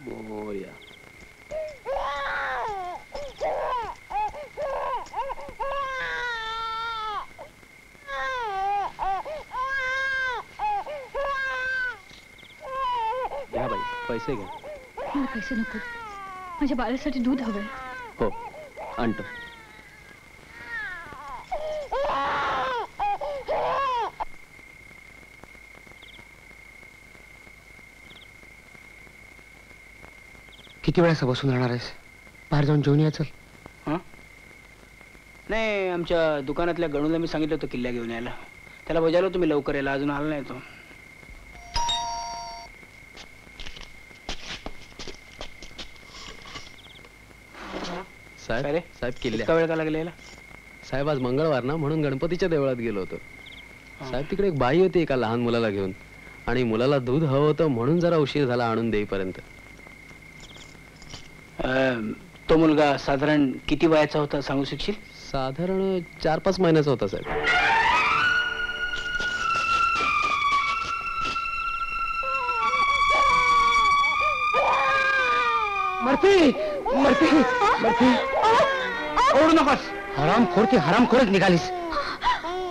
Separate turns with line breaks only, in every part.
मोरया. घ्या बाई, पैसे घ्या.
मला पैसे नको, माझ्या बाळासाठी दूध हवंय.
हो, आणतो.
किती वेळा बसून राहणार आहेस? बाहेर जाऊन जेवून या. चल.
नाही, आमच्या दुकानातल्या गणूला मी सांगितलं होतं किल्ल्या घेऊन यायला. त्याला बजावलं तुम्ही लवकर यायला, अजून आला नाही तो.
साहेब, साहेब किल्ल्या.
इतका वेळ का लागला यायला?
साहेब आज मंगळवार ना, म्हणून गणपतीच्या देवळात गेलो होतो. साहेब तिकडे एक बाई होती एका लहान मुलाला घेऊन, आणि मुलाला दूध हवं होतं म्हणून जरा उशीर झाला आणून देईपर्यंत.
तो मुलगा साधारण किती वयाचा होता सांगू शकशील?
साधारण 4-5 महिन्याचा होता साहेब.
मर्फी, मर्फी, मर्फी,
ओरडू नकोस.
हरामखोर ती हरामखोरच निघालीस.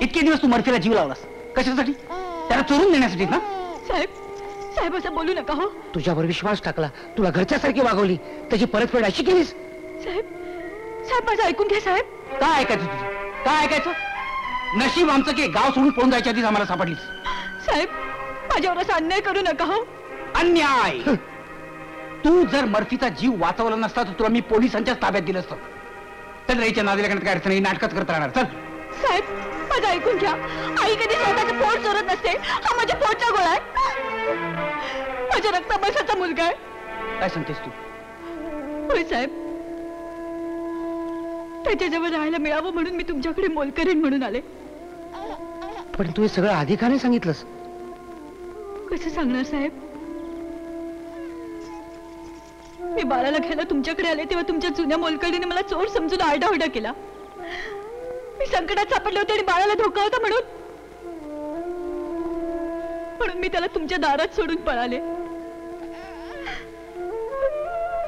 इतके दिवस तू मर्फीला जीव लावलास कशासाठी? त्याला चोरून देण्यासाठी ना?
साहेब, साहेब असं बोलू नका. हो,
तुझ्यावर विश्वास टाकला, तुला घरच्यासारखी वागवली, त्याची परतफेड अशी केलीस.
साहेब, साहेब माझं ऐकून घ्या. साहेब,
काय ऐकायचं तुझं? काय ऐकायचं? नशीब आमचं की गाव सोडून पळून जायच्या आधीच आम्हाला सापडलीस.
साहेब माझ्यावर असा अन्याय करू नका. हो,
अन्याय? तू जर मर्फीचा जीव वाचवला नसता तर तुला मी पोलिसांच्याच ताब्यात दिलं असतं. तर रेच्या नादीला करण्यात काय अडचण नाही, नाटकच करत राहणार. चल.
साहेब माझं ऐकून घ्या. आई कधी स्वतःचं पोट चोरत नसते. हा माझ्या पोटचा गोळा आहे. माझ्या रक्ताबसाचा मुलगा आहे.
काय सांगतेस तू?
होय साहेब, त्याच्याजवळ राहायला मिळावं म्हणून मी तुमच्याकडे मोलकरीण म्हणून आले.
पण तू हे सगळं आधी का नाही सांगितलंस?
कसं सांगणार साहेब? मी बाळाला घ्यायला तुमच्याकडे आले तेव्हा तुमच्या जुन्या मोलकरीने मला चोर समजून आरडाओरडा केला. मी संकटात सापडले होते आणि बाळाला धोका होता म्हणून मी त्याला तुमच्या दारात सोडून पळाले.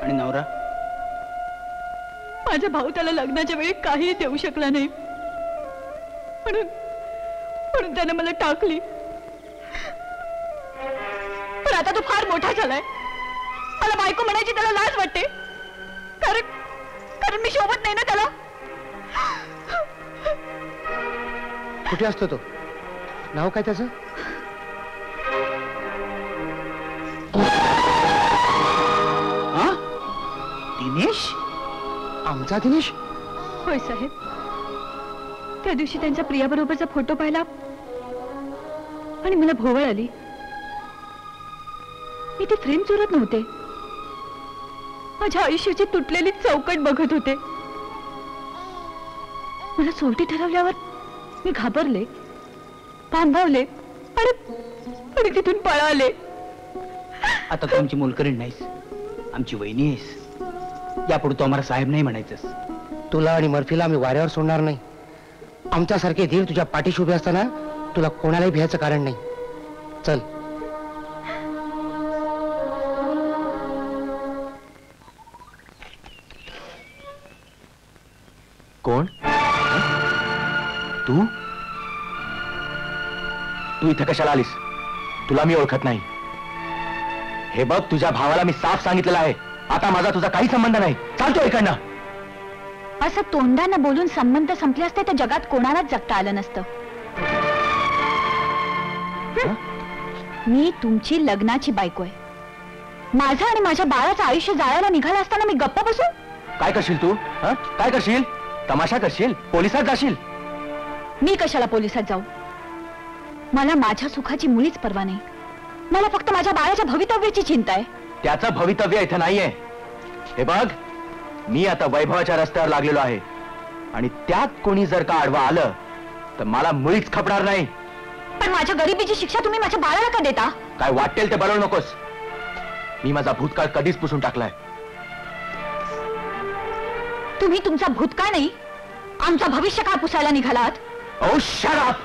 आणि नवरा?
माझा भाऊ त्याला लग्नाच्या वेळी काही देऊ शकला नाही म्हणून त्याने मला टाकली. पण आता तो फार मोठा झालाय. मला बायको म्हणायची त्याला लाज वाटते, कारण मी शोभत नाही ना त्याला.
कुठे असतो तो? नाव काय त्याचं?
दिनेश?
आमचा दिनेश?
होय साहेब. त्या दिवशी त्यांच्या प्रियाबरोबरचा फोटो पाहिला आणि मला भोवळ आली. मी ती फ्रेम चोरत नव्हते, माझ्या आयुष्याची तुटलेली चौकट बघत होते. मला सोडती ठरवल्यावर मी घाबरले, भांबावले आणि तिथून पळाले.
आता तू आमची मोलकरीण नाहीस, आमची वहिनी आहेस. यापुढे तू आम्हाला साहेब नाही म्हणायचंस.
तुला आणि मर्फीला आम्ही वाऱ्यावर सोडणार नाही. आमच्यासारखे धीर तुझ्या पाठीशी उभे असताना तुला कोणालाही भ्यायचं कारण नाही. चल.
कोण? तू इथे कशाला आलीस? तुला मी ओळखत नाही. हे बघ, तुझ्या भावाला मी साफ सांगितलेलं आहे, आता माझा तुझा काही संबंध नाही. चालतो इकडनं.
असं तोंडानं बोलून संबंध संपले असते तर जगात कोणालाच जगता आलं नसतं. मी तुमची लग्नाची बायको आहे. माझं आणि माझ्या बाळाचं आयुष्य जाळायला निघालं असताना मी गप्प बसू?
काय करशील तू? काय करशील? तमाशा करशील? पोलिसात जाशील?
मी कशाला पोलिसात जाऊ? मला माझ्या सुखाची मुळीच पर्वा नाही. मला फक्त माझ्या बाळाच्या भवितव्याची चिंता आहे.
त्याचं भवितव्य इथं नाहीये. हे बघ, मी आता वैभवाच्या रस्त्यावर लागलेलो आहे आणि त्यात कोणी जर का आडवा आलं तर मला मुळीच खपणार नाही.
पण माझ्या गरिबीची शिक्षा तुम्ही माझ्या बाळाला का देता?
काय वाटेल ते बनवू नकोस. मी माझा भूतकाळ कधीच पुसून टाकलाय.
तुम्ही तुमचा भूतकाळ नाही, आमचा भविष्यकाळ पुसायला निघालात.
ओ शट अप.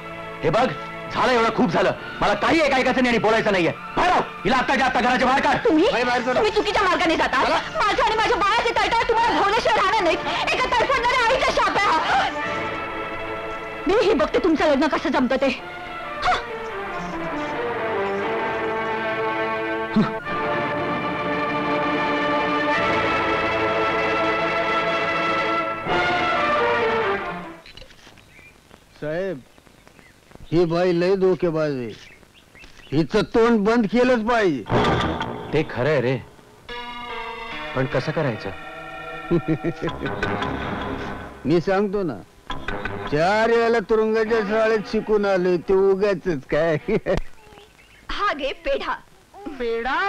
हे बघ, झालं एवढं खूप झालं. मला काही ऐकायचं नाही आणि बोलायचं नाहीये. बाहेर आव. हिला आत्ताच्या आत्ता घराच्या बाहेर काढ.
तुम्ही चुकीच्या मार्गाने जाता. माझं आणि माझ्या बाळाचे तळतळ तुम्हाला भवनेश्वर राहणार नाहीत. एका तडफडणाऱ्या आईचा शाप आहे हा. मी ही बघते तुमचं लग्न कसं जमतं ते.
साहेब, ही बाई लय धोकेबाज आहे. हिचं तोंड बंद केलंच पाहिजे.
ते खरं आहे रे, पण कसं करायचं?
मी सांगतो ना, 4 वेळेला तुरुंगाच्या शाळेत शिकून आलोय ते उगाचच काय.
हा घे पेढा.
पेढा?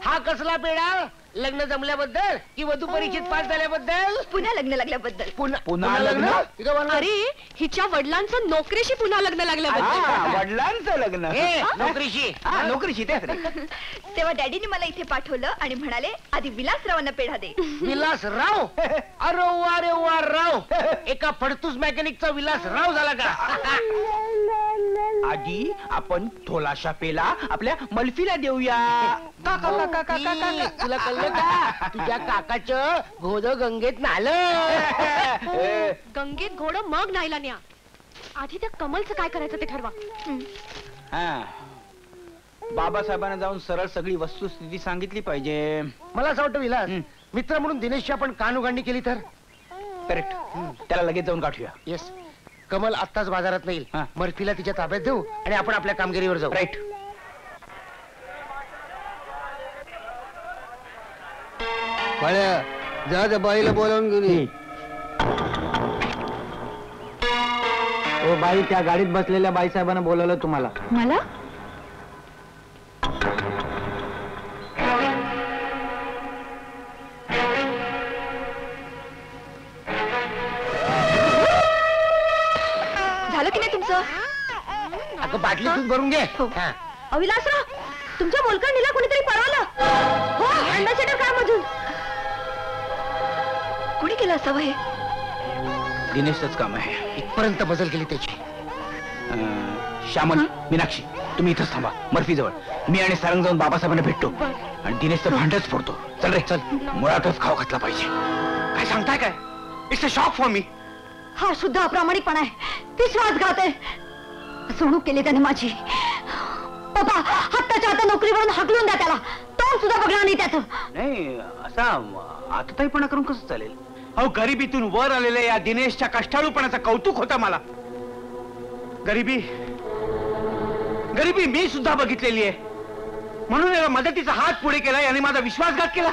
हा कसला पेढा? लग्न जमल्याबद्दल की वधू परीक्षेत पास झाल्याबद्दल?
पुन्हा लग्न लागल्याबद्दल.
पुन्हा लग्न?
अरे हिच्या वडिलांचं नोकरीशी पुन्हा लग्न लागल्याबद्दल.
वडिलांचं लग्न?
नोकरीशी?
नोकरीशी तेच रे.
तेव्हा डॅडीने मला इथे पाठवलं आणि म्हणाले आधी विलासरावांना पेढा दे.
विलासराव? अरे वा राव, एका फडतूस मेकॅनिकचा विलासराव झाला का?
आधी आपण थोलाशा पेला आपल्या मल्फीला देऊया.
तुला कळलं का? तुझ्या काकाचं घोड गंगेत नालं.
गंगेत घोड मग नाहीला न्या. आधी त्या कमलचं काय करायचं ते ठरवा.
बाबासाहेबांना जाऊन सरळ सगळी वस्तुस्थिती सांगितली पाहिजे.
मला असं वाटतं विलास, मित्र म्हणून दिनेशची आपण कानउघाडणी केली तर?
करेक्ट. त्याला लगेच जाऊन गाठूया.
येस. कमल आत्ताच बाजारात नाही.
हा.
मर्फीला तिच्या ताब्यात देऊ आणि आपण आपल्या कामगिरीवर जाऊ.
राईट.
फळ्या, जा त्या बाईला बोलावून घेऊन ये.
ओ बाई, त्या गाडीत बसलेल्या बाईसाहेबांना बोलवलं तुम्हाला.
मला झालं की नाही तुमचं?
अगं बाटली दूध भरून घे.
हो.
हा.
अविलासराव, तुमच्या मोलकर्णीला कोणीतरी पळवलं. हो, अण्णाशेटर काय मधून कोणी केलं असावं हे?
दिनेशच काम आहे.
इथपर्यंत बदल केली त्याची.
श्यामल, मीनाक्षी, तुम्ही इथंच थांबा मर्फी जवळ. मी आणि सारंग जाऊन बाबासाहेबांना भेटतो आणि दिनेशचं भांडच फोडतो. चल रे चल, मुळातच खाव घातला पाहिजे.
काय सांगताय काय? It's a shock for me.
हा शुद्ध अप्रामाणिकपणा आहे. विश्वासघात आहे. फसवणूक केली त्याने माझी. पप्पा, हत्ताच्या आता नोकरीवरून हकलून द्या त्याला. तो सुद्धा बघणार नाही त्याचं.
नाही, असा आतताईपणा करून कसं चालेल?
अहो, गरिबीतून वर आलेल्या या दिनेशच्या कष्टाळूपणाचं कौतुक होतं मला. गरिबी मी सुद्धा बघितलेली आहे, म्हणून याला मदतीचा हात पुढे केला. याने माझा विश्वासघात केला.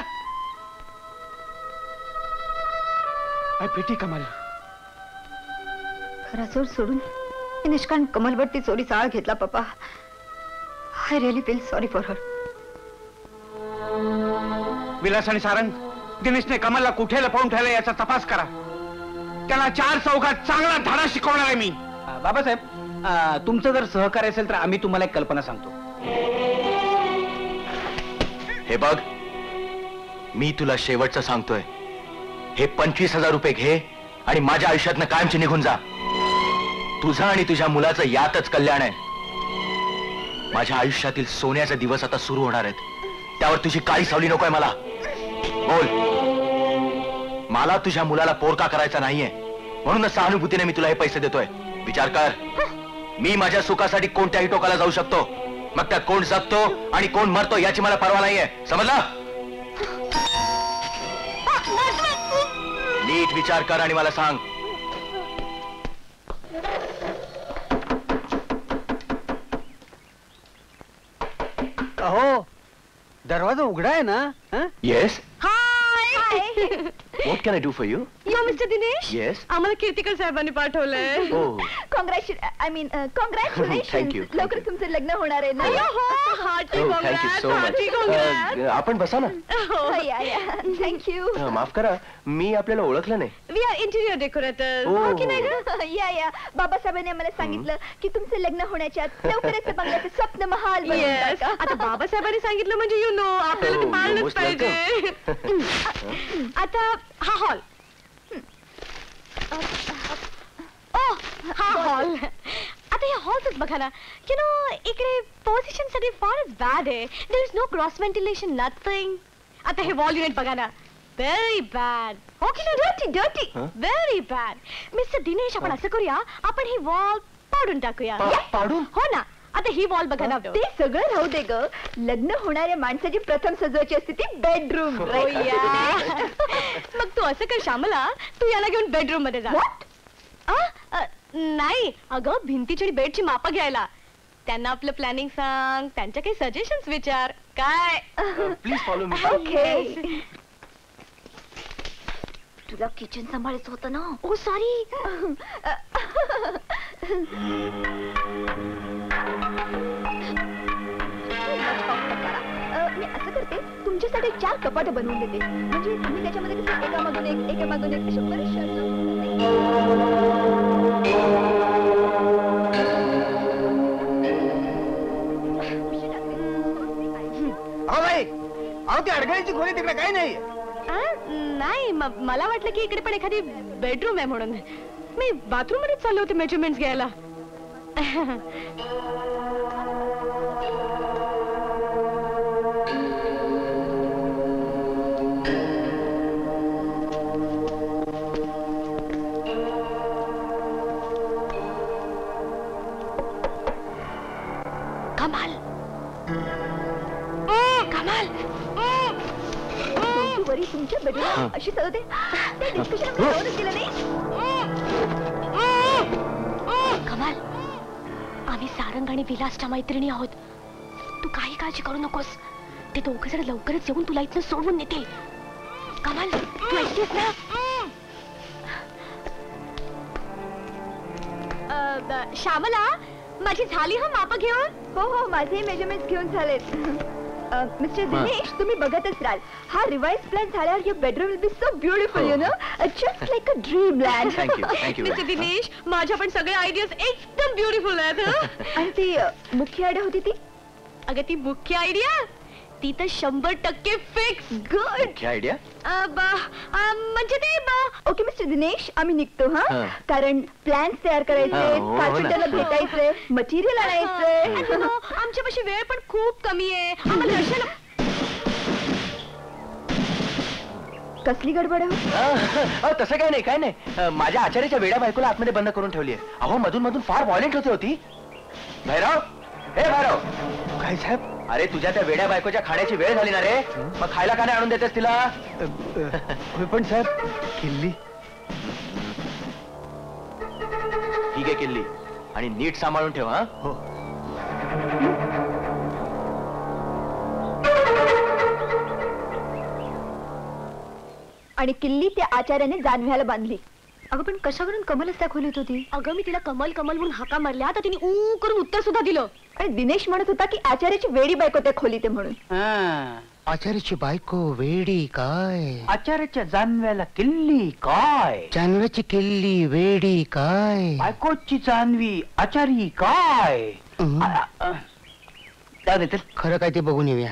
आय पिटी कमल.
खरा चोर सोडून निष्कारण कमलवरती चोरीचा आळ घेतला. पप्पा, I really feel sorry for her.
Vilas आणि सारंग, दिनेशने कमलला कुठे लपवून ठेवलं याचा तपास करा. त्याला 4 चौघात चांगला धडा शिकवणार आहे मी.
बाबासाहेब, तुमचं जर सहकार्य असेल तर आम्ही तुम्हाला एक कल्पना सांगतो.
हे बघ, मी तुला शेवटचं सांगतोय. हे 25,000 रुपये घे आणि माझ्या आयुष्यातनं कायमची निघून जा. तुझं आणि तुझ्या मुलाचं यातच कल्याण आहे. माझ्या आयुष्यातील सोन्याचे दिवस आता सुरू होणार आहेत. त्यावर तुझी काळी सावली नकोय मला. बोल. मला तुझ्या मुलाला पोरका करायचा नाहीये, म्हणूनच सहानुभूतीने मी तुला हे पैसे देतोय. विचार कर, मी माझ्या सुखासाठी कोणत्याही टोकाला जाऊ शकतो. मग त्यात कोण जगतो आणि कोण मरतो याची मला पर्वा नाहीये. समजलं? नीट विचार कर आणि मला सांग.
अहो, दरवाजा उघडा आहे ना?
Yes.
High.
What can I do for you?
Yo mister Dinesh.
Yes.
आम्हाला कीर्तिकर साहेबांनी पाठवलंय.
हो.
कॉंग्रॅच्युलेशन.
Thank you.
लवकर तुमचं लग्न होणार आहे ना?
Thank you so much. आपण बसा ना.
थँक्यू.
माफ करा, मी आपल्याला ओळखलं नाही.
We are interior decorator.
Oh.
की नाही ग? या बाबासाहेबांनी आम्हाला सांगितलं की तुमचं लग्न होण्याच्या आत लवकरच बंगल्याचं स्वप्न महाल बनवून टाका. आता बाबासाहेबांनी सांगितलं म्हणजे यू नो आपल्याला ते
Oh,
पाळलंच
most
पाहिजे. आता हा हॉल. हा हॉल आता या हॉलच बघा ना, यु नो इकडे पोझिशन साठी फारच बॅड आहे. There is no cross ventilation, nothing. आता हे वॉल युनिट बघा ना, व्हेरी बॅड. हो की नाही? Dirty dirty, very bad. Mister Dinesh, आपण असं करूया, आपण ही वॉल पाडून टाकूया.
पाडून?
हो ना. आता ही वॉल बघा ना.
ते सगळं राहू दे ग. लग्न होणाऱ्या माणसाची प्रथम सजवायची असते ती बेडरूम.
मग तू असं कर श्यामला, तू याला घेऊन बेडरूम मध्ये जा. नाही अगं, भिंतीची आणि बेडची मापं घ्यायला. त्यांना आपलं प्लॅनिंग सांग, त्यांच्या काही सजेशन्स विचार. काय?
Please follow me.
ओके. तुला किचन सांभाळायचं होतं ना.
ओ सॉरी.
मी असं करते, तुमच्यासाठी 4 कपाट बनवून देते. म्हणजे तुम्ही त्याच्यामध्ये कसं एकामागून एक एकामागून एक अशा बरेचशा.
अहो ती अडगळीची खोली तिकडे काही नाही.
नाही मला वाटलं की इकडे पण एखादी बेडरूम आहे म्हणून. मी बाथरूम मध्येच चालले होते मेजरमेंट घ्यायला. कमाल कमाल.
वरी तुमच्या बेडरूम अशी सजवते. ते डिस्कशन केलं नाही.
कमाल, आम्ही सारंग आणि विलासच्या मैत्रिणी आहोत. तू काही काळजी करू नकोस. ते दोघं जर लवकरच येऊन तुला इथनं सोडवून नेतील. कमाल, तू ऐकतेस ना? श्यामला, माझी झाली हा माप घेऊन.
हो हो, माझे मेजरमेंट घेऊन झालेत. मिस्टर दिनेश, तुम्ही बघतच राहाल. हा रिवाइज प्लॅन झाल्यावर your bedroom will be so beautiful, you know, just like a dream land.
Thank you.
Mister Dinesh, माझ्या पण सगळे आयडियाज एकदम ब्युटिफुल आहेत.
आणि ती मुख्य आयडिया होती ती.
अगं ती मुख्य आयडिया, ती तर 100% फिक्स.
Good
idea.
म्हणजे ते
ओके मिस्टर दिनेश, आम्ही निघतो.
हा.
कारण प्लॅन्स तयार करायचे,
हो ना.
कार्पेंटरला भेटायचंय, मटेरियल आणायचंय.
आमच्यापाशी वेळ पण खूप कमी आहे. आम्हाला दर्शन.
कसली गडबड आहे?
तसं काय नाही, काय नाही. माझ्या आचार्याच्या वेड्या बायकोला आतमध्ये बंद करून ठेवली आहे. अहो मधून मधून फार व्हायलेंट होते होती. भैरव, हे भैरव. काय साहेब? अरे तुझ्या त्या वेड्या बायकोच्या खाण्याची वेळ झाली ना रे. मग खायला का नाही आणून देतेस तिला?
पण साहेब, किल्ली
ठीक आहे किल्ली, आणि नीट सांभाळून ठेव. हा
हो.
आणि किल्ली त्या आचार्याने जानव्याला बांधली. अगं पण कशावरून कमलच त्या खोलीत होती?
अगं मी तिला कमल कमल म्हणून हाका मारल्या, तर तिने ऊ करून उत्तर सुद्धा दिलं.
आणि दिनेश म्हणत होता की आचार्याची वेडी बायको त्या खोलीत आहे म्हणून.
आचार्याची बायको वेडी काय?
आचार्याच्या जानव्याला किल्ली काय?
जानव्याची किल्ली वेडी काय?
बायकोची जानवी आचारी काय?
हं.
काय नाही तर
खरं काय ते बघून येऊया.